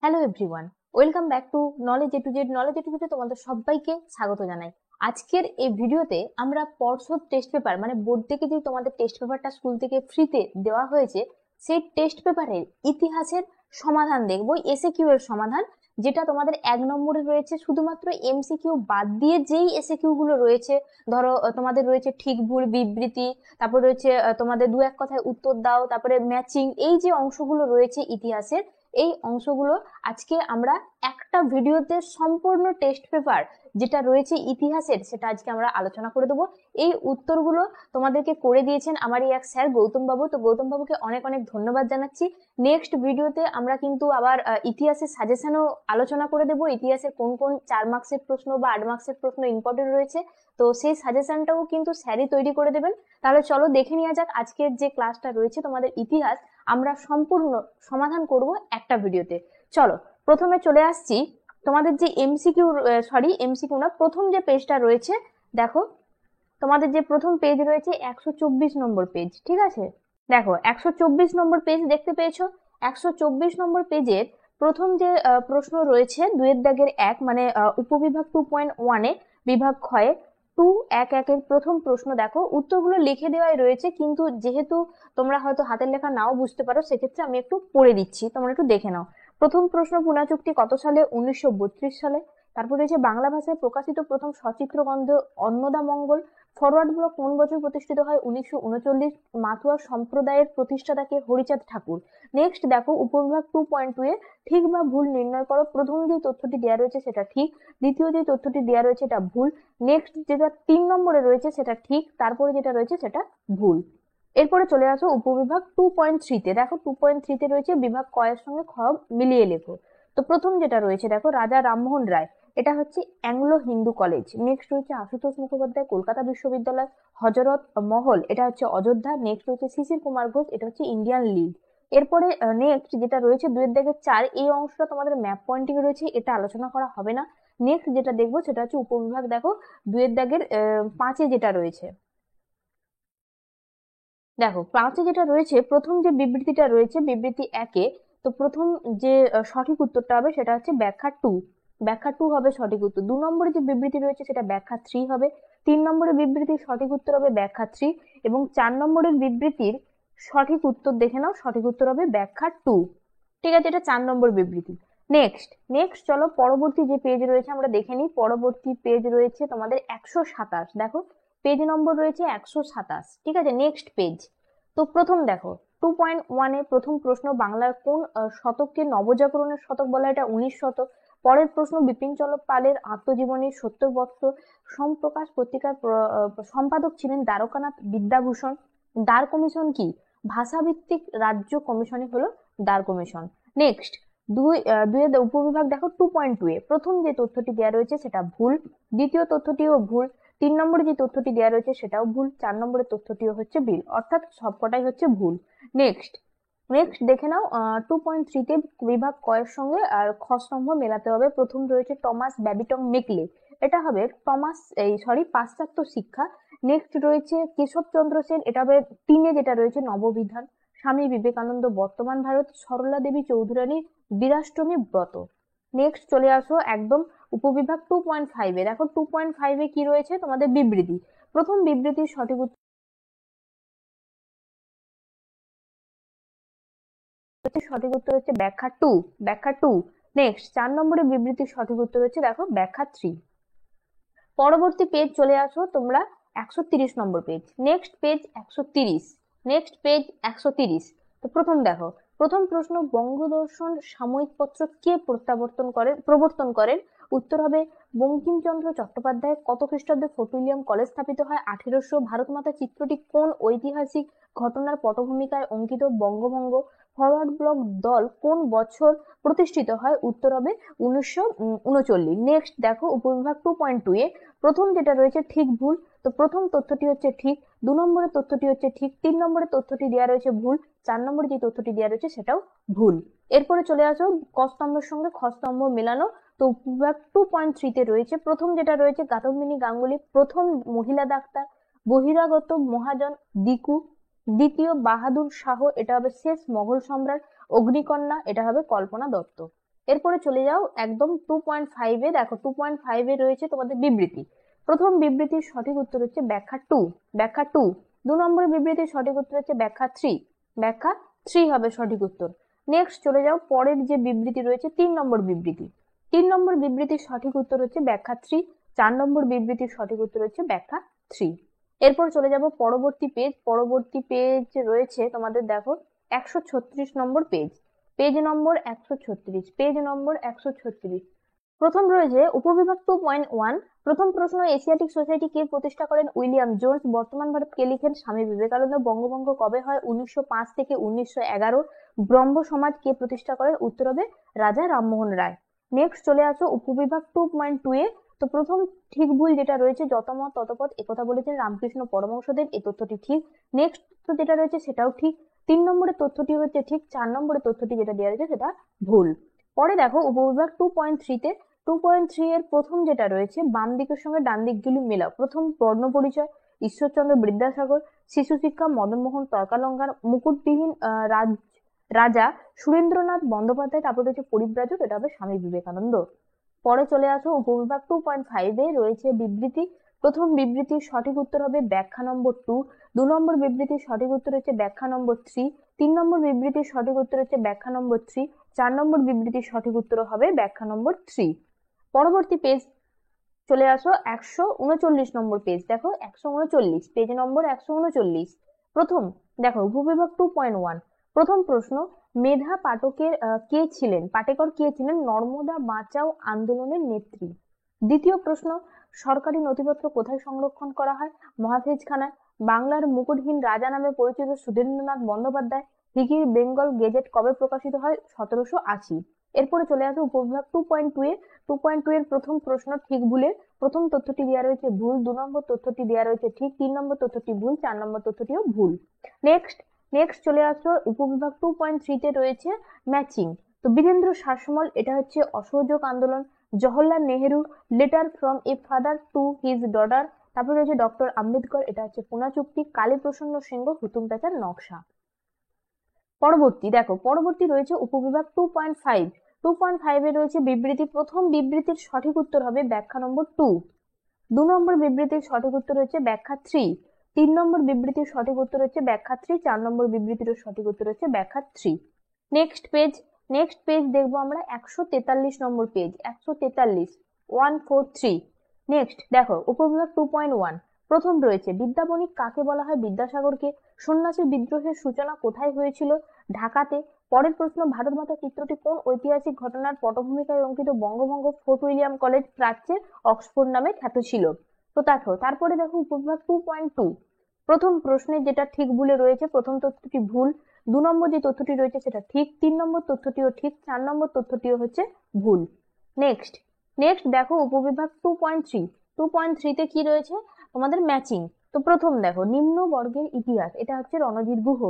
Hello everyone, welcome back to knowledge A to Z. Knowledge A to জেডে তোমাদের সবাইকে স্বাগত জানাই। আজকের এই ভিডিওতে আমরা পর্ষদ টেস্ট পেপার মানে বোর্ড থেকে যে তোমাদের টেস্ট পেপারটা স্কুল থেকে ফ্রিতে দেওয়া হয়েছে সেই টেস্ট পেপারের ইতিহাসের সমাধান দেখবো, এসএকিউ এর সমাধান। যেটা তোমাদের 1 নম্বরে রয়েছে শুধুমাত্র এমসিকিউ বাদ দিয়ে যেই এসএকিউ গুলো রয়েছে, ধরো তোমাদের রয়েছে ঠিক ভুল বিবৃতি, তারপর রয়েছে তোমাদের দু এক কথায় উত্তর দাও, তারপরে ম্যাচিং, এই যে অংশগুলো রয়েছে ইতিহাসের, এই অংশগুলো আজকে আমরা একটা ভিডিওতে সম্পূর্ণ টেস্ট পেপার যেটা রয়েছে ইতিহাসের সেটা আজকে আমরা আলোচনা করে দেবো। এই উত্তরগুলো তোমাদেরকে করে দিয়েছেন আমারই এক স্যার গৌতম বাবু, তো গৌতম বাবুকে অনেক অনেক ধন্যবাদ জানাচ্ছি। নেক্সট ভিডিওতে আমরা কিন্তু আবার ইতিহাসের সাজেশনও আলোচনা করে দেবো, ইতিহাসের কোন কোন 4 মার্কসের প্রশ্ন বা 8 মার্কসের প্রশ্ন ইম্পর্টেন্ট রয়েছে, তো সেই সাজেশনটাও কিন্তু স্যারই তৈরি করে দেবেন। তাহলে চলো দেখে নেওয়া যাক আজকের যে ক্লাসটা রয়েছে তোমাদের ইতিহাস, আমরা সম্পূর্ণ সমাধান করব একটা ভিডিওতে। চলো প্রথমে চলে আসছি তোমাদের যে এমসিকিউ না, প্রথম যে পেজটা রয়েছে দেখো, তোমাদের যে প্রথম পেজ রয়েছে 124 নম্বর পেজ, ঠিক আছে? দেখো 124 নম্বর পেজ দেখতে পেয়েছো? 124 নম্বর পেজের প্রথম যে প্রশ্ন রয়েছে 2-এর দাগের 1, মানে উপবিভাগ 2.1-এ বিভাগ ক্ষয়ে 2-1-1-এর প্রথম প্রশ্ন। দেখো উত্তরগুলো লিখে দেওয়াই রয়েছে, কিন্তু যেহেতু তোমরা হয়তো হাতের লেখা নাও বুঝতে পারো, সেক্ষেত্রে আমি একটু পড়ে দিচ্ছি, তোমরা একটু দেখে নাও। প্রথম প্রশ্ন, পুনা চুক্তি কত সালে? 1932 সালে। তারপর রয়েছে বাংলা ভাষায় প্রকাশিত প্রথম সচিত্র গ্রন্থ অন্নদামঙ্গল। ফরওয়ার্ড ব্লক কোন বছর প্রতিষ্ঠিত হয়? 1939। মাতুয়া সম্প্রদায়ের প্রতিষ্ঠাতাকে? হরিচাঁদ ঠাকুর। নেক্সট দেখো উপবিভাগ 2.2 এ ঠিক বা ভুল নির্ণয় করো। প্রথম যে তথ্যটি দেওয়া রয়েছে সেটা ঠিক, দ্বিতীয় যে তথ্যটি দেওয়া রয়েছে এটা ভুল, নেক্সট যেটা 3 নম্বরে রয়েছে সেটা ঠিক, তারপরে যেটা রয়েছে সেটা ভুল। এরপরে চলে আসো উপবিভাগ 2.3-তে। দেখো 2.3-তে রয়েছে বিভাগ ক এর সঙ্গে খ মিলিয়ে লেখো। তো প্রথম যেটা রয়েছে দেখো রাজা রামমোহন রায়, এটা হচ্ছে অ্যাংলো হিন্দু কলেজ। নেক্সট রয়েছে আশুতোষ মুখোপাধ্যায়, কলকাতা বিশ্ববিদ্যালয়। হজরত মহল, এটা হচ্ছে অযোধ্যা। নেক্সট রয়েছে শিশির কুমার ঘোষ, এটা হচ্ছে ইন্ডিয়ান লিগ। এরপরে নেক্সট যেটা রয়েছে 2-এর দাগের 4, এই অংশটা তোমাদের ম্যাপ পয়েন্টিং রয়েছে, এটা আলোচনা করা হবে না। নেক্সট যেটা দেখবো সেটা হচ্ছে উপবিভাগ দেখো 2-এর দাগের 5-এ যেটা রয়েছে। দেখো 5-এ যেটা রয়েছে প্রথম যে বিবৃতিটা রয়েছে বিবৃতি 1-এ, তো প্রথম যে সঠিক উত্তরটা হবে সেটা হচ্ছে ব্যাখ্যা 2। ব্যাখ্যা 2 হবে সঠিক উত্তর। 2 নম্বরে যে বিবৃতি রয়েছে সেটা ব্যাখ্যা 3 হবে। 3 নম্বরের বিবৃতির সঠিক উত্তর হবে ব্যাখ্যা 3, এবং 4 নম্বরের বিবৃতির সঠিক উত্তর দেখে নাও, সঠিক উত্তর হবে ব্যাখ্যা 2। ঠিক আছে, এটা 4 নম্বর বিবৃতি। নেক্সট নেক্সট চলো পরবর্তী যে পেজ রয়েছে আমরা দেখে নিই। পরবর্তী পেজ রয়েছে তোমাদের 127। দেখো পেজ নম্বর রয়েছে 127, ঠিক আছে? Next page. তো প্রথম দেখো 2.1-এ প্রথম প্রশ্ন, বাংলার কোন শতককে নবজাগরণের শতক বলা হয়? এটা 19 শতক। পরের প্রশ্ন, বিপিন চন্দ্র পালের আত্মজীবনী 70 বৎসর। সোমপ্রকাশ পত্রিকার সম্পাদক ছিলেন দ্বারকানাথ বিদ্যাভূষণ। দ্বার কমিশন কি? ভাষাভিত্তিক রাজ্য কমিশনই হলো দ্বার কমিশন। নেক্সট দুইয়ের উপবিভাগ দেখো 2.2-এ প্রথম যে তথ্যটি দেওয়া রয়েছে সেটা ভুল, দ্বিতীয় তথ্যটিও ভুল, 3 নম্বরে যে তথ্যটি দেওয়া রয়েছে সেটাও ভুল, 4 নম্বরের তথ্যটিও হচ্ছে ভুল, অর্থাৎ সবকটাই হচ্ছে ভুল। নেক্সট নেক্সট দেখে নাও 2.3-তে বিভাগ ক এর সঙ্গে আর খ স্তম্ভ মেলাতে হবে। প্রথম রয়েছে টমাস ব্যাবিটং মেকলে, এটা হবে পাশ্চাত্য শিক্ষা। নেক্সট রয়েছে কেশবচন্দ্র সেন, এটা হবে 3-এ যেটা রয়েছে নববিধান। স্বামী বিবেকানন্দ বর্তমান ভারত। সরলা দেবী চৌধুরানীর বীরাষ্টমী ব্রত। নেক্সট চলে আসো একদম উপবিভাগ 2.5-এ। দেখো 2.5-এ কি রয়েছে তোমাদের বিবৃতি। প্রথম বিবৃতির সঠিক উত্তর হচ্ছে ব্যাখ্যা 2। ব্যাখ্যা 2। নেক্সট 4 নম্বরের বিবৃতির সঠিক উত্তর হচ্ছে দেখো ব্যাখ্যা 3। পরবর্তী পেজ চলে আসো তোমরা 130 number page. Next page 130। Next page 130। তো প্রথম দেখো প্রথম প্রশ্ন, বঙ্গদর্শন সাময়িক পত্র কে প্রবর্তন করেন? উত্তর হবে বঙ্কিমচন্দ্র চট্টোপাধ্যায়। কত খ্রিস্টাব্দে ফোর্ট উইলিয়াম কলেজ স্থাপিত হয়? 1800। ভারত মাতা চিত্রটি কোন ঐতিহাসিক ঘটনার পটভূমিকায় অঙ্কিত? বঙ্গভঙ্গ। ফরওয়ার্ড ব্লক দল কোন বছর প্রতিষ্ঠিত হয়? উত্তর হবে 1939। নেক্সট দেখো উপবিভাগ 2.2-এ প্রথম যেটা রয়েছে ঠিক ভুল, তো প্রথম তথ্যটি হচ্ছে ঠিক, 2 নম্বরের তথ্যটি হচ্ছে ঠিক, 3 নম্বরের তথ্যটি দেওয়া রয়েছে ভুল, 4 নম্বরে যে তথ্যটি দেওয়া রয়েছে সেটাও ভুল। এরপরে চলে আসো ক স্তম্ভের সঙ্গে খ স্তম্ভ মেলানো। তো উপবিভাগ 2.3-তে রয়েছে প্রথম যেটা রয়েছে কাদম্বিনী গাঙ্গুলি, প্রথম মহিলা ডাক্তার। বহিরাগত মহাজন দিকু। দ্বিতীয় বাহাদুর শাহ, এটা হবে শেষ মোগল সম্রাট। অগ্নিকন্যা, এটা হবে কল্পনা দত্ত। এরপরে চলে যাও একদম 2.5-এ। দেখো 2.5-এ রয়েছে তোমাদের বিবৃতি। প্রথম বিবৃতির সঠিক উত্তর হচ্ছে ব্যাখ্যা টু। ব্যাখ্যা টু। 2 নম্বরের বিবৃতির সঠিক উত্তর হচ্ছে ব্যাখ্যা থ্রি। ব্যাখ্যা থ্রি হবে সঠিক উত্তর। নেক্সট চলে যাও পরের যে বিবৃতি রয়েছে 3 নম্বর বিবৃতি। 3 নম্বর বিবৃতির সঠিক উত্তর হচ্ছে ব্যাখ্যা থ্রি। 4 নম্বর বিবৃতির সঠিক উত্তর হচ্ছে ব্যাখ্যা থ্রি। এরপর চলে যাব পরবর্তী পেজ। পরবর্তী পেজ রয়েছে তোমাদের, দেখো 136 number page. Page number 136। Page number 136। প্রথম রয়েছে উপবিভাগ 2.1। প্রথম প্রশ্ন, এশিয়াটিক সোসাইটি কে প্রতিষ্ঠা করেন? William Jones. বর্তমান ভারত কে লিখেন? স্বামী বিবেকানন্দ। বঙ্গভঙ্গ কবে হয়? 1905 থেকে 1911। ব্রহ্ম সমাজ কে প্রতিষ্ঠা করেন? উত্তর হবে রাজা রামমোহন রায়। নেক্সট চলে আসো উপবিভাগ 2.2-এ। তো প্রথম ঠিক ভুল যেটা রয়েছে, যতমত ততপথ একথা বলেছেন রামকৃষ্ণ পরমহংসদেব, এই তথ্যটি ঠিক। নেক্সট যেটা রয়েছে সেটাও ঠিক। 3 নম্বরের তথ্যটি হচ্ছে ঠিক। 4 নম্বরের তথ্যটি যেটা দেওয়া রয়েছে সেটা ভুল। পরে দেখো উপবিভাগ 2.3-তে। 2.3 এর প্রথম যেটা রয়েছে, বাম দিকের সঙ্গে ডান দিকগুলি মেলাও। প্রথম বর্ণ পরিচয়, ঈশ্বরচন্দ্র বিদ্যাসাগর। শিশু শিক্ষা, মদনমোহন তর্কালঙ্কার। মুকুটবিহীন রাজা সুরেন্দ্রনাথ বন্দ্যোপাধ্যায়। তারপর রয়েছে পরিব্রাজক, এটা হবে স্বামী বিবেকানন্দ। পরে চলে আসো উপবিভাগ 2.5-এ রয়েছে বিবৃতি। প্রথম বিবৃতির সঠিক উত্তর হবে ব্যাখ্যা নম্বর 2। 2 নম্বর বিবৃতির সঠিক উত্তর হচ্ছে ব্যাখ্যা নম্বর 3। 3 নম্বর বিবৃতির সঠিক উত্তর হচ্ছে ব্যাখ্যা নম্বর 3। 4 নম্বর বিবৃতির সঠিক উত্তর হবে ব্যাখ্যা নম্বর 3। পরবর্তী পেজ চলে আসো 139 নম্বর পেজ। দেখো 139, পেজ নম্বর 139। প্রথম দেখো উপবিভাগ 2.1। প্রথম প্রশ্ন, মেধা পাটকের কে ছিলেন? পাটেকর কে ছিলেন? নর্মদা বাঁচাও আন্দোলনের নেত্রী। দ্বিতীয় প্রশ্ন, সরকারি নথিপত্র কোথায় সংরক্ষণ করা হয়? মহাফেজখানায়। বাংলার মুকুটহীন রাজা নামে পরিচিত সুরেন্দ্রনাথ বন্দ্যোপাধ্যায়। হিকির বেঙ্গল গেজেট কবে প্রকাশিত হয়? 1780। এরপরে চলে আসো উপবিভাগ 2.2-এ। 2.2 এর প্রথম প্রশ্ন ঠিক ভুলের। প্রথম তথ্যটি দেওয়া রয়েছে ভুল। 2 নম্বর তথ্যটি দেওয়া রয়েছে ঠিক। 3 নম্বর তথ্যটি ভুল। 4 নম্বর তথ্যটিও ভুল। নেক্সট চলে আসো উপবিভাগ 2.3-তে রয়েছে ম্যাচিং। তো বীরেন্দ্র শাসমল, এটা হচ্ছে অসহযোগ আন্দোলন। Jawaharlal Nehru, letter from a father to his daughter. তারপর রয়েছে ডক্টর আম্বেদকর, এটা হচ্ছে পুনা চুক্তি। কালীপ্রসন্ন সিংহ, হুতুম প্যাঁচার নকশা। পরবর্তী রয়েছে উপবিভাগ 2.5। 2.5-এ রয়েছে বিবৃতি। প্রথম বিবৃতির সঠিক উত্তর হবে ব্যাখ্যা নম্বর 2। 2 নম্বর বিবৃতির সঠিক উত্তর হচ্ছে ব্যাখ্যা 3। 3 নম্বর বিবৃতির সঠিক উত্তর হচ্ছে ব্যাখ্যা 3। 4 নম্বর বিবৃতির সঠিক উত্তর হচ্ছে ব্যাখ্যা 3। নেক্সট পেজ দেখবো আমরা 143 নম্বর পেজ। 143, 143। নেক্সট দেখো উপবিভাগ 2.1। প্রথম রয়েছে বিদ্যাবণিক কাকে বলা হয়? বিদ্যাসাগরকে। সন্ন্যাসী বিদ্রোহের সূচনা কোথায় হয়েছিল? ঢাকাতে। পরের প্রশ্ন, ভারত মাতা চিত্রটি কোন ঐতিহাসিক ঘটনার পটভূমিকায় অঙ্কিত? বঙ্গভঙ্গ। ফোর্ট উইলিয়াম কলেজ প্রাচ্যের অক্সফোর্ড নামে খ্যাত ছিল। তো তারপরে দেখো উপবিভাগ 2.2। প্রথম প্রশ্নে যেটা ঠিক ভুলে রয়েছে, প্রথম তথ্যটি ভুল। 2 নম্বর যে তথ্যটি রয়েছে সেটা ঠিক। 3 নম্বর তথ্যটিও ঠিক। 4 নম্বর তথ্যটিও হচ্ছে ভুল। নেক্সট দেখো উপবিভাগ 2.3। 2.3-তে কি রয়েছে? তোমাদের ম্যাচিং। তো প্রথম দেখো নিম্ন বর্গের ইতিহাস, এটা হচ্ছে রণজিৎ গুহ।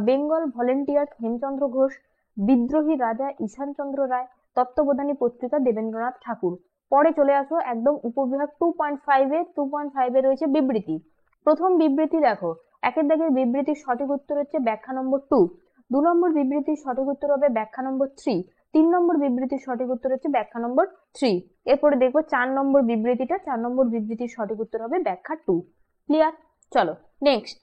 বেঙ্গল ভলেন্টিয়ার্স হেমচন্দ্র ঘোষ। বিদ্রোহী রাজা ঈশান চন্দ্র রায়। তত্ত্ববোধানী পত্রিকা দেবেন্দ্রনাথ ঠাকুর। পরে চলে আসো একদম উপবিভাগ 2.5-এ। 2.5-এ রয়েছে বিবৃতি। প্রথম বিবৃতি দেখো, একের দাগের বিবৃতির সঠিক উত্তর হচ্ছে ব্যাখ্যা নম্বর 2। 2 নম্বর বিবৃতির সঠিক উত্তর হবে ব্যাখ্যা নম্বর 3। 3 নম্বর বিবৃতির সঠিক উত্তর হচ্ছে ব্যাখ্যা নম্বর 3। এরপরে দেখবো 4 নম্বর বিবৃতিটা। 4 নম্বর বিবৃতির সঠিক উত্তর হবে ব্যাখ্যা 2। ক্লিয়ার? চলো নেক্সট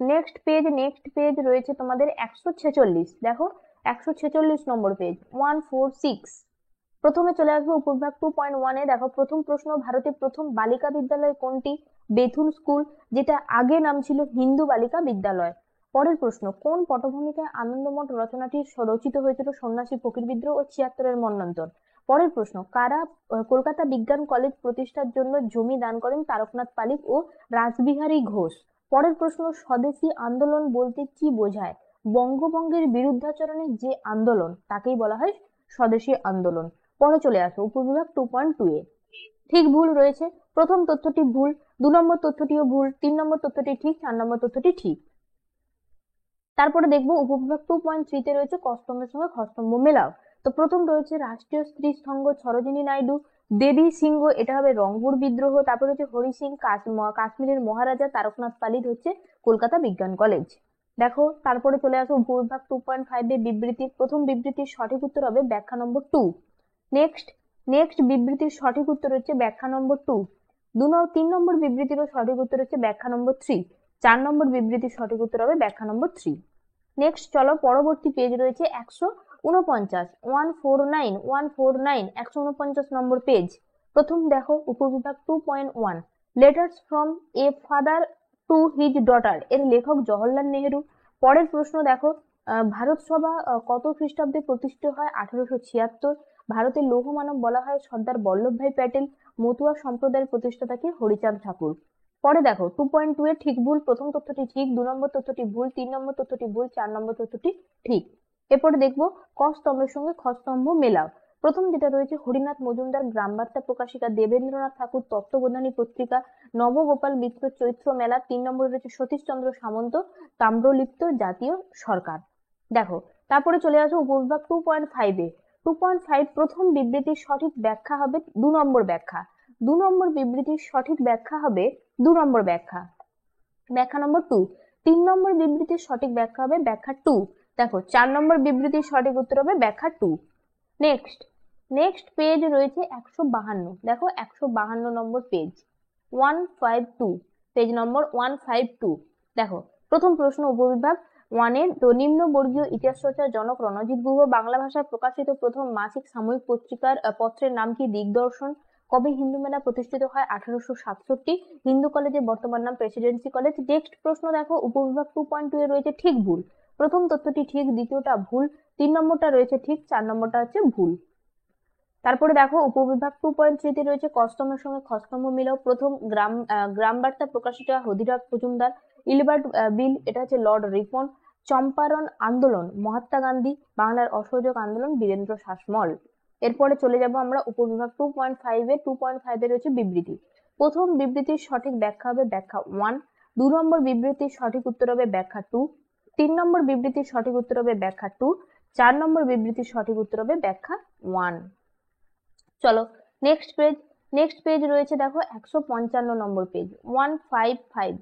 পেজ রয়েছে তোমাদের 146। দেখো 146 নম্বর পেজ, 146। প্রথমে চলে আসবে উপবিভাগ 2.1-এ। দেখো প্রথম প্রশ্ন, ভারতের প্রথম বালিকা বিদ্যালয় কোনটি? বেথুন স্কুল, যেটা আগে নাম ছিল হিন্দু বালিকা বিদ্যালয়। পরের প্রশ্ন, কোন পটভূমিকায় আনন্দমঠ রচনাটি রচিত হয়েছিল? সন্ন্যাসী ফকির বিদ্রোহ ও 76-এর মন্বন্তর। পরের প্রশ্ন, কারা কলকাতা বিজ্ঞান কলেজ প্রতিষ্ঠার জন্য জমি দান করেন? তারকনাথ পালিত ও রাসবিহারী ঘোষ। পরের প্রশ্ন, স্বদেশী আন্দোলন বলতে কি বোঝায়? বঙ্গভঙ্গের বিরুদ্ধাচরণের যে আন্দোলন তাকেই বলা হয় স্বদেশী আন্দোলন। পরে চলে আসো উপবিভাগ 2.2-এ। ঠিক ভুল রয়েছে। প্রথম তথ্যটি ভুল। 2 নম্বর তথ্যটিও ভুল। 3 নম্বর তথ্যটি ঠিক। 4 নম্বর তথ্যটি ঠিক। তারপরে দেখবো উপবিভাগ 2.3-তে রয়েছে কস্তম্ভের সঙ্গে খস্তম্ভ মেলাও। তো প্রথম রয়েছে রাষ্ট্রীয় স্ত্রী সংঘ সরোজিনী নাইডু। দেবী সিংহ, এটা হবে রংপুর বিদ্রোহ। তারপরে হচ্ছে হরি সিং কাশ্মীরের মহারাজা। তারকনাথ পালিত হচ্ছে কলকাতা বিজ্ঞান কলেজ। দেখো তারপরে চলে আসো উপবিভাগ 2.5 এর বিবৃতি। প্রথম বিবৃতির সঠিক উত্তর হবে ব্যাখ্যা নম্বর 2। নেক্সট নেক্সট বিবৃতির সঠিক উত্তর হচ্ছে ব্যাখ্যা নম্বর 2। 3 নম্বর বিবৃতিরও সঠিক উত্তর হচ্ছে ব্যাখ্যা নম্বর 3। 4 নম্বর বিবৃতির সঠিক উত্তর হবে ব্যাখ্যা নম্বর 3। নেক্সট চলো, পরবর্তী পেজ রয়েছে 149, 149 নম্বর পেজ। প্রথম দেখো উপবিভাগ 2.1, letters from a father to his daughter এর লেখক জওহরলাল নেহেরু। পরের প্রশ্ন দেখো, ভারত সভা কত খ্রিস্টাব্দে প্রতিষ্ঠিত হয়? 1876। ভারতের লৌহ মানব বলা হয় সর্দার বল্লভভাই প্যাটেল। মতুয়া সম্প্রদায়ের প্রতিষ্ঠাতা কি? হরিচাঁদ ঠাকুর। পরে দেখো 2.2 এর ঠিক ভুল। প্রথম তথ্যটি ঠিক, 2 নম্বর তথ্যটি ভুল, 3 নম্বর তথ্যটি ভুল, 4 নম্বর তথ্যটি ঠিক। এরপরে দেখবো ক স্তম্ভের সঙ্গে খ স্তম্ভ মেলাও। প্রথম যেটা রয়েছে হরিনাথ মজুমদার গ্রামবার্তা প্রকাশিকা, দেবেন্দ্রনাথ ঠাকুর তত্ত্ববোধানী পত্রিকা, নবগোপাল মিত্র চৈত্র মেলা। 3 নম্বরে রয়েছে সতীশচন্দ্র সামন্ত তাম্রলিপ্ত জাতীয় সরকার। দেখো তারপরে চলে আসো উপবিভাগ 2.5 এ। 2.5 প্রথম বিবৃতির সঠিক ব্যাখ্যা হবে 2 নম্বর ব্যাখ্যা। 2 নম্বর বিবৃতির সঠিক ব্যাখ্যা হবে 2 নম্বর ব্যাখ্যা, ব্যাখ্যা নম্বর 2। 3 নম্বর বিবৃতির সঠিক ব্যাখ্যা হবে ব্যাখ্যা 2। দেখো 4 নম্বর বিবৃতির সঠিক উত্তর হবে ব্যাখ্যা 2। নেক্সট নেক্সট পেজ রয়েছে 152। দেখো 152 নম্বর পেজ, 152, পেজ নম্বর 152। দেখো প্রথম প্রশ্ন উপবিভাগ 1 এর, তো নিম্ন বর্গীয় ইতিহাস চর্চার জনক রণজিৎ গুহ। বাংলা ভাষায় প্রকাশিত প্রথম মাসিক সাময়িক পত্রের নাম কি? দিগদর্শন। কবে হিন্দু মেলা প্রতিষ্ঠিত হয়? 1867। হিন্দু কলেজের বর্তমান নাম প্রেসিডেন্সি কলেজ। নেক্সট প্রশ্ন দেখো উপবিভাগ 2.2 এ রয়েছে ঠিক ভুল। প্রথম তথ্যটি ঠিক, দ্বিতীয়টা ভুল, 3 নম্বরটা রয়েছে ঠিক, 4 নম্বরটা হচ্ছে ভুল। তারপরে দেখো উপবিভাগ 2.3 তে রয়েছে ক স্তম্ভের সঙ্গে খ স্তম্ভ মিলাও। প্রথম গ্রাম বার্তা প্রকাশিকা হদিরাজ মজুমদার। ইলবার্ট বিল, এটা হচ্ছে লর্ড রিপন। চম্পারণ আন্দোলন মহাত্মা গান্ধী। বাংলার অসহযোগ আন্দোলন বীরেন্দ্র শাসমল। এরপরে চলে যাব আমরা উপবিভাগ 2.5 এ। 2.5 এ রয়েছে বিবৃতি। প্রথম বিবৃতির সঠিক ব্যাখ্যা হবে ব্যাখ্যা 1। 2 নম্বর বিবৃতির সঠিক উত্তর হবে ব্যাখ্যা 2। 3 নম্বর বিবৃতির সঠিক উত্তর হবে ব্যাখ্যা 2। 4 নম্বর বিবৃতির সঠিক উত্তর হবে ব্যাখ্যা 1। চলো নেক্সট পেজ রয়েছে দেখো 155 নম্বর পেজ, 155,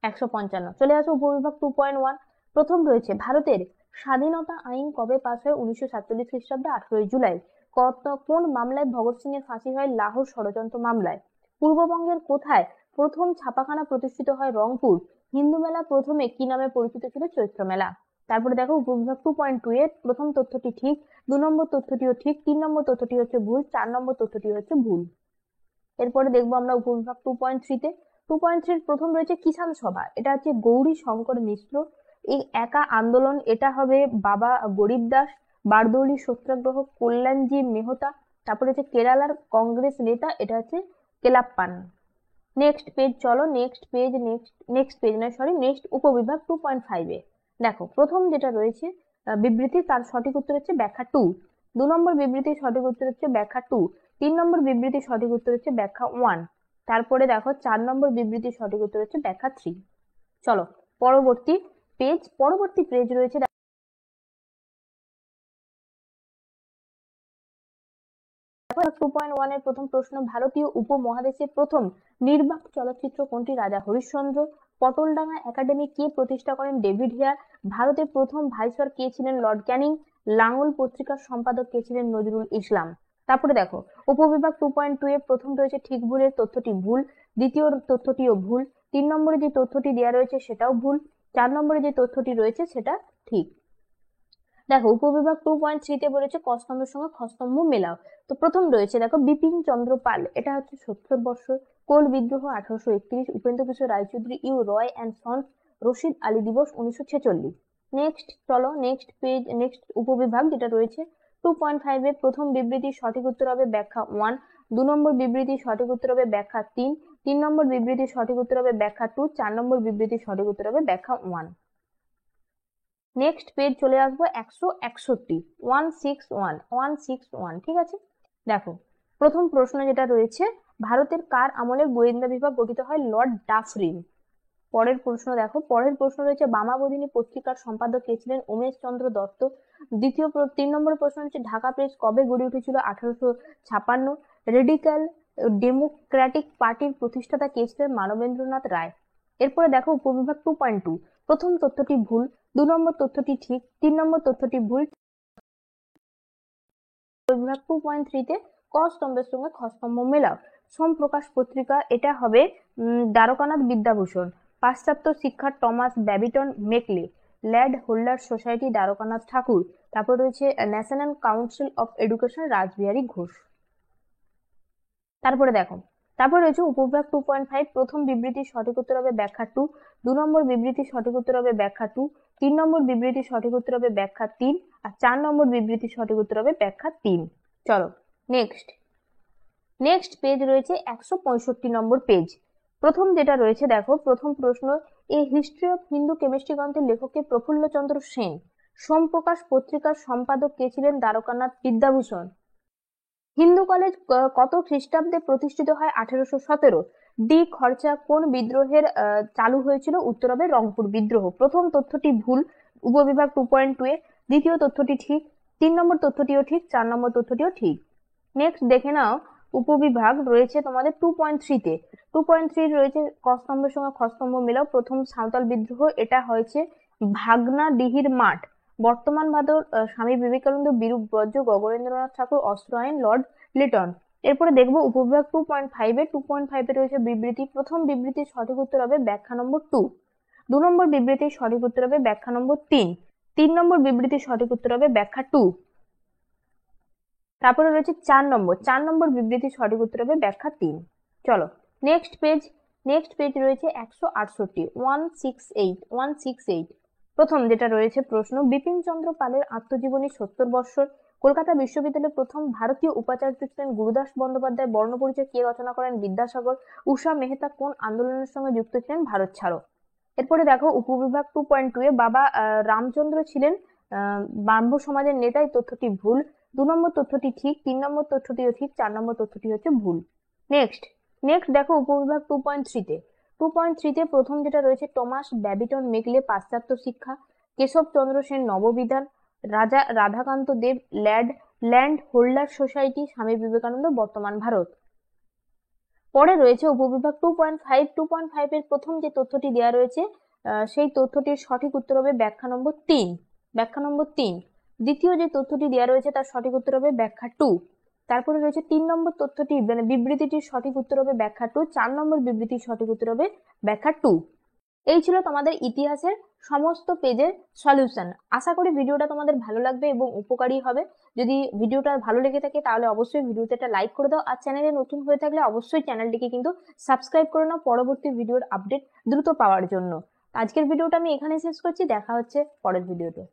155। চলে আসো উপবিভাগ 2.1। প্রথম রয়েছে ভারতের স্বাধীনতা আইন কবে পাস হয়? 1947 খ্রিস্টাব্দে 18 জুলাই। কোন মামলায় ভগৎ সিং এর ফাঁসি হয়? লাহোর ষড়যন্ত্র মামলায়। পূর্ববঙ্গের কোথায় প্রথম ছাপাখানা প্রতিষ্ঠিত হয়? রংপুর। হিন্দু মেলা প্রথমে কি নামে পরিচিত ছিল? চৈত্র মেলা। তারপরে দেখো উপবিভাগ 2.2 এর প্রথম তথ্যটি ঠিক, 2 নম্বর তথ্যটিও ঠিক, 3 নম্বর তথ্যটি হচ্ছে ভুল, 4 নম্বর তথ্যটি হচ্ছে ভুল। এরপরে দেখবো আমরা উপবিভাগ 2.3 তে। 2.3 প্রথম রয়েছে কিষান সভা, এটা হচ্ছে গৌরী শঙ্কর মিশ্র। এই একা আন্দোলন, এটা হবে বাবা গরিব দাস। বারদৌলি সত্যাগ্রহ কল্যাণজি মেহতা। তারপরে হচ্ছে কেরালার কংগ্রেস নেতা, এটা হচ্ছে কেলাপ্পান। নেক্সট পেজ চলো, নেক্সট উপবিভাগ 2.5 এ। দেখো প্রথম যেটা রয়েছে বিবৃতি, তার সঠিক উত্তর হচ্ছে ব্যাখ্যা 2। 2 নম্বর বিবৃতির সঠিক উত্তর হচ্ছে ব্যাখ্যা 2। 3 নম্বর বিবৃতির সঠিক উত্তর হচ্ছে ব্যাখ্যা 1। তারপরে দেখো 4 নম্বর বিবৃতির সঠিক উত্তর হচ্ছে ব্যাখ্যা 3। চলো পরবর্তী পেজ রয়েছে 2.1 এর প্রথম প্রশ্ন, ভারতীয় উপমহাদেশের প্রথম নির্বাক চলচ্চিত্র কোনটি? রাজা হরিশ্চন্দ্র। পটলডাঙ্গা একাডেমি কে প্রতিষ্ঠা করেন? David Hare. ভারতের প্রথম ভাইসরয় কে ছিলেন? লর্ড ক্যানিং। লাঙ্গল পত্রিকার সম্পাদক কে ছিলেন? নজরুল ইসলাম। তারপরে দেখো উপবিভাগ 2.2 এর প্রথম রয়েছে ঠিক ভুলের তথ্যটি ভুল, দ্বিতীয় তথ্যটিও ভুল, 3 নম্বরে যে তথ্যটি দেওয়া রয়েছে সেটাও ভুল, 4 নম্বরে যে তথ্যটি রয়েছে সেটা ঠিক। দেখো উপবিভাগ 2.3 তে বলেছে ক স্তম্ভের সঙ্গে খ স্তম্ভ মেলাও। তো প্রথম রয়েছে দেখো বিপিন চন্দ্র পাল, এটা হচ্ছে 70 বর্ষ। কোল বিদ্রোহ 1831। Upendra Kishore Raychaudhuri U Ray and Sons Rashid Ali দিবস 1946। নেক্সট চলো, নেক্সট উপবিভাগ যেটা রয়েছে 2.5 এর প্রথম বিবৃতির সঠিক উত্তর হবে ব্যাখ্যা 1। 2 নম্বর বিবৃতির সঠিক উত্তর হবে ব্যাখ্যা 3। 3 নম্বর বিবৃতির সঠিক উত্তর হবে ব্যাখ্যা 2। 4 নম্বর বিবৃতির সঠিক উত্তর হবে ব্যাখ্যা 1। নেক্সট পেজ চলে আসবো 161, 161, ঠিক আছে। দেখো প্রথম প্রশ্ন যেটা রয়েছে, ভারতের কার আমলে গোয়েন্দা বিভাগ গঠিত হয়? Lord Dufferin. পরের প্রশ্ন রয়েছে বামাবোধিনী পত্রিকার সম্পাদক কে ছিলেন? উমেশ চন্দ্র দত্ত। 3 নম্বর প্রশ্ন হচ্ছে ঢাকা প্রেস কবে গড়ে উঠেছিল? 1856। রেডিক্যাল ডেমোক্রেটিক পার্টির প্রতিষ্ঠাতা কে ছিলেন? মানবেন্দ্রনাথ রায়। এরপরে দেখো উপবিভাগ 2.2। প্রথম তথ্যটি ভুল, 2 নম্বর তথ্যটি ঠিক, 3 নম্বর তথ্যটি ভুল। বিভাগ 2.3 তে ক স্তম্ভের সঙ্গে খ স্তম্ভ মেলাও। সোম প্রকাশ পত্রিকা, এটা হবে দ্বারকানাথ বিদ্যাভূষণ। পাশ্চাত্য শিক্ষা Thomas Babington Macaulay. Land Holder Society Dwarkanath Tagore. তারপর রয়েছে National Council of Education Rashbehari Ghosh. তারপরে দেখো, তারপর রয়েছে উপবিভাগ 2.5 প্রথম বিবৃতির সঠিক উত্তর হবে ব্যাখ্যা 2, 2 নম্বর বিবৃতির সঠিক উত্তর হবে ব্যাখ্যা 2, 3 নম্বর বিবৃতির সঠিক উত্তর হবে ব্যাখ্যা 3 আর 4 নম্বর বিবৃতির সঠিক উত্তর হবে ব্যাখ্যা 3। চলো নেক্সট পেজ রয়েছে 165 নম্বর পেজ। প্রথম যেটা রয়েছে দেখো, প্রথম প্রশ্ন, a history of Hindu chemistry গ্রন্থের লেখক কে? প্রফুল্লচন্দ্র সেন। সোমপ্রকাশ পত্রিকার সম্পাদক কে ছিলেন? দ্বারকানাথ বিদ্যাভূষণ। হিন্দু কলেজ কত খ্রিস্টাব্দে প্রতিষ্ঠিত হয়? 1817। ডি খরচা কোন বিদ্রোহের চালু হয়েছিল? উত্তর হবে রংপুর বিদ্রোহ। প্রথম তথ্যটি ভুল উপবিভাগ 2.2 এ, দ্বিতীয় তথ্যটি ঠিক, 3 নম্বর তথ্যটিও ঠিক, 4 নম্বর তথ্যটিও ঠিক। নেক্সট দেখে নাও, উপবিভাগ রয়েছে তোমাদের 2.3 তে। 2.3 রয়েছে ক স্তম্ভের সঙ্গে খ স্তম্ভ মেলাও। প্রথম সাঁওতাল বিদ্রোহ, এটা হয়েছে ভাগনা ডিহির মাঠ। বর্তমান ভাদর স্বামী বিবেকানন্দ বিরূপ বর্জ্য, গগনেন্দ্রনাথ ঠাকুর অস্ত্র আইন, লর্ড লিটন। এরপরে দেখবো উপবিভাগ 2.5 এ। 2.5 এ রয়েছে বিবৃতি। প্রথম বিবৃতির সঠিক উত্তর হবে ব্যাখ্যা নম্বর 2, 2 নম্বর বিবৃতির সঠিক উত্তর হবে ব্যাখ্যা নম্বর 3, 3 নম্বর বিবৃতির সঠিক উত্তর হবে ব্যাখ্যা 2। তারপরে রয়েছে 4 নম্বর বিবৃতির সঠিক উত্তর হবে ব্যাখ্যা 3। চলো নেক্সট পেজ রয়েছে 168, 168। প্রথম যেটা রয়েছে প্রশ্ন, বিপিন চন্দ্র পালের আত্মজীবনী 70 বৎসর। কলকাতা বিশ্ববিদ্যালয়ের প্রথম ভারতীয় উপাচার্য ছিলেন গুরুদাস বন্দ্যোপাধ্যায়। বর্ণপরিচয় কে রচনা করেন? বিদ্যাসাগর। উষা মেহতা কোন আন্দোলনের সঙ্গে যুক্ত ছিলেন? ভারত ছাড়ো। এরপরে দেখো উপবিভাগ 2.2 এ, বাবা রামচন্দ্র ছিলেন ব্রাহ্ম সমাজের নেতা। এই তথ্যটি ভুল। 2 নম্বর তথ্যটি ঠিক, 3 নম্বর তথ্যটিও ঠিক, 4 নম্বর তথ্যটি হচ্ছে ভুল। নেক্সট দেখো উপবিভাগ 2.3 তে। 2.3 তে প্রথম যেটা রয়েছে, টমাস ব্যাবিটন মেকলে পাশ্চাত্য শিক্ষা। কেশব চন্দ্র সেন নববিধান। রাজা রাধাকান্ত দেব land holder society. Swami Vivekananda বর্তমান ভারত। পরে রয়েছে উপবিভাগ 2.5। 2.5 এর প্রথম যে তথ্যটি দেওয়া রয়েছে সেই তথ্যটির সঠিক উত্তর হবে ব্যাখ্যা নম্বর 3, দ্বিতীয় যে তথ্যটি দেওয়া রয়েছে তার সঠিক উত্তর হবে ব্যাখ্যা 2। তারপরে রয়েছে 3 নম্বর তথ্যটি মানে বিবৃতিটির সঠিক উত্তর হবে ব্যাখ্যা 2, 4 নম্বর বিবৃতির সঠিক উত্তর হবে ব্যাখ্যা 2। এই ছিল তোমাদের ইতিহাসের সমস্ত পেজের সলিউশন। আশা করি ভিডিওটা তোমাদের ভালো লাগবে এবং উপকারী হবে। যদি ভিডিওটা ভালো লেগে থাকে তাহলে অবশ্যই ভিডিওতে একটা লাইক করে দাও, আর চ্যানেলে নতুন হয়ে থাকলে অবশ্যই চ্যানেলটিকে কিন্তু সাবস্ক্রাইব করে নাও পরবর্তী ভিডিওর আপডেট দ্রুত পাওয়ার জন্য। আজকের ভিডিওটা আমি এখানে শেষ করছি, দেখা হচ্ছে পরের ভিডিওতে।